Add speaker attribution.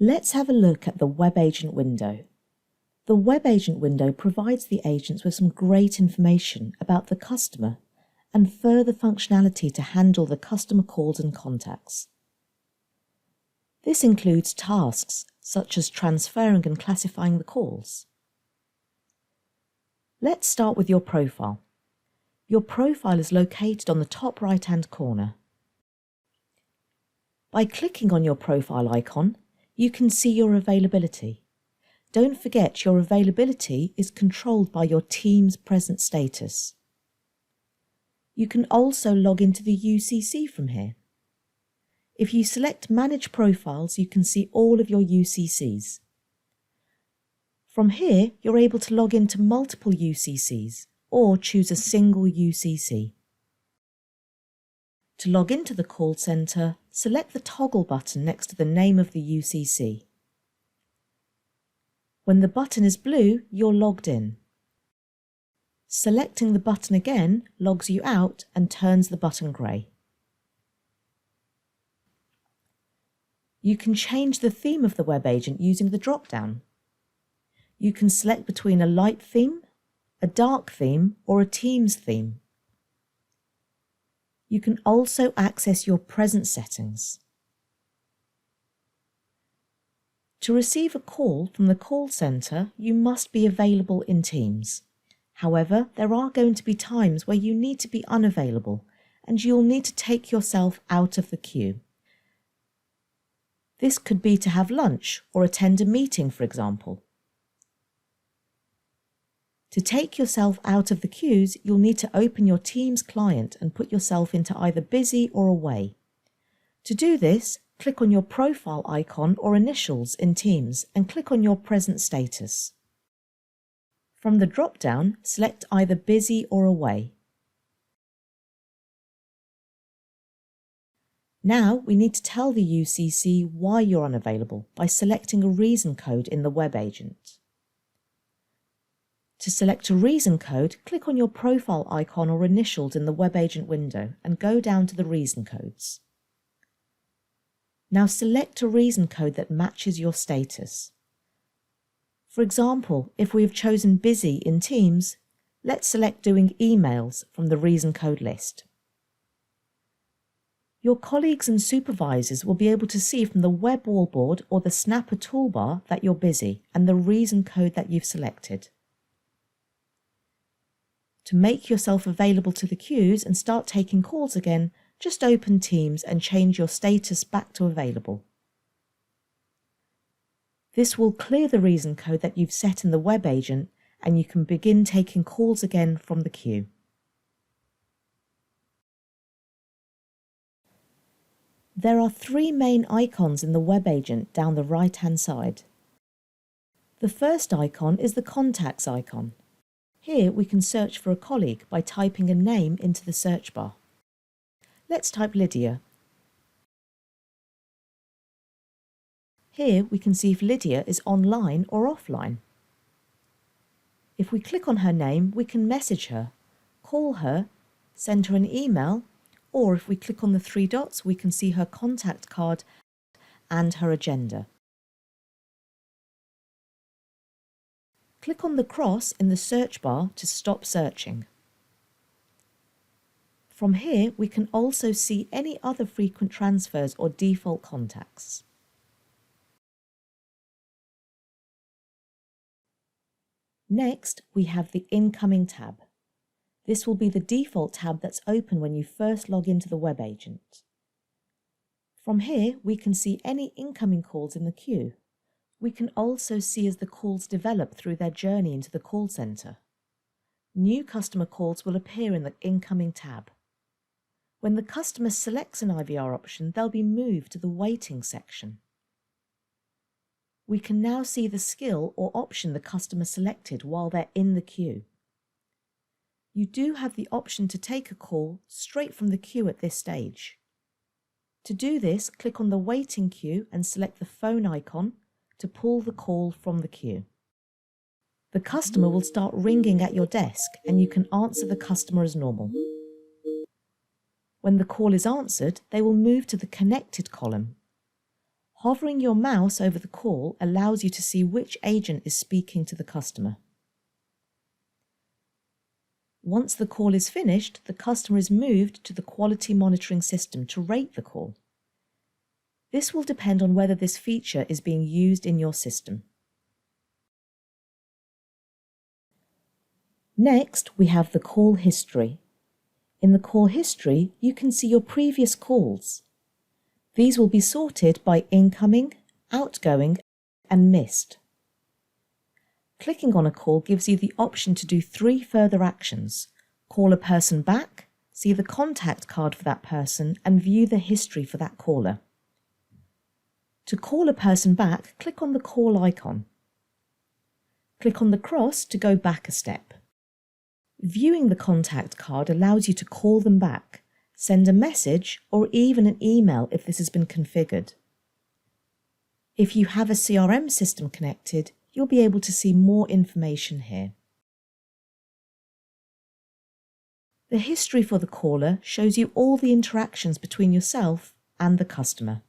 Speaker 1: Let's have a look at the WebAgent window. The WebAgent window provides the agents with some great information about the customer and further functionality to handle the customer calls and contacts. This includes tasks such as transferring and classifying the calls. Let's start with your profile. Your profile is located on the top right-hand corner. By clicking on your profile icon, you can see your availability. Don't forget your availability is controlled by your team's present status. You can also log into the UCC from here. If you select Manage Profiles, you can see all of your UCCs. From here, you're able to log into multiple UCCs or choose a single UCC. To log into the call centre, select the toggle button next to the name of the UCC. When the button is blue, you're logged in. Selecting the button again logs you out and turns the button grey. You can change the theme of the web agent using the drop-down. You can select between a light theme, a dark theme, or a Teams theme. You can also access your present settings. To receive a call from the call centre, you must be available in Teams. However, there are going to be times where you need to be unavailable and you'll need to take yourself out of the queue. This could be to have lunch or attend a meeting, for example. To take yourself out of the queues, you'll need to open your Teams client and put yourself into either busy or away. To do this, click on your profile icon or initials in Teams and click on your present status. From the drop-down, select either busy or away. Now we need to tell the UCC why you're unavailable by selecting a reason code in the web agent. To select a reason code, click on your profile icon or initials in the WebAgent window and go down to the reason codes. Now select a reason code that matches your status. For example, if we have chosen busy in Teams, let's select doing emails from the reason code list. Your colleagues and supervisors will be able to see from the web wallboard or the Snapper toolbar that you're busy and the reason code that you've selected. To make yourself available to the queues and start taking calls again, just open Teams and change your status back to available. This will clear the reason code that you've set in the web agent and you can begin taking calls again from the queue. There are three main icons in the web agent down the right-hand side. The first icon is the contacts icon. Here we can search for a colleague by typing a name into the search bar. Let's type Lydia. Here we can see if Lydia is online or offline. If we click on her name, we can message her, call her, send her an email, or if we click on the three dots, we can see her contact card and her agenda. Click on the cross in the search bar to stop searching. From here, we can also see any other frequent transfers or default contacts. Next, we have the Incoming tab. This will be the default tab that's open when you first log into the web agent. From here, we can see any incoming calls in the queue. We can also see as the calls develop through their journey into the call centre. New customer calls will appear in the Incoming tab. When the customer selects an IVR option, they'll be moved to the Waiting section. We can now see the skill or option the customer selected while they're in the queue. You do have the option to take a call straight from the queue at this stage. To do this, click on the waiting queue and select the phone icon to pull the call from the queue. The customer will start ringing at your desk and you can answer the customer as normal. When the call is answered, they will move to the connected column. Hovering your mouse over the call allows you to see which agent is speaking to the customer. Once the call is finished, the customer is moved to the quality monitoring system to rate the call. This will depend on whether this feature is being used in your system. Next, we have the call history. In the call history, you can see your previous calls. These will be sorted by incoming, outgoing, and missed. Clicking on a call gives you the option to do 3 further actions: call a person back, see the contact card for that person, and view the history for that caller. To call a person back, click on the call icon. Click on the cross to go back a step. Viewing the contact card allows you to call them back, send a message, or even an email if this has been configured. If you have a CRM system connected, you'll be able to see more information here. The history for the caller shows you all the interactions between yourself and the customer.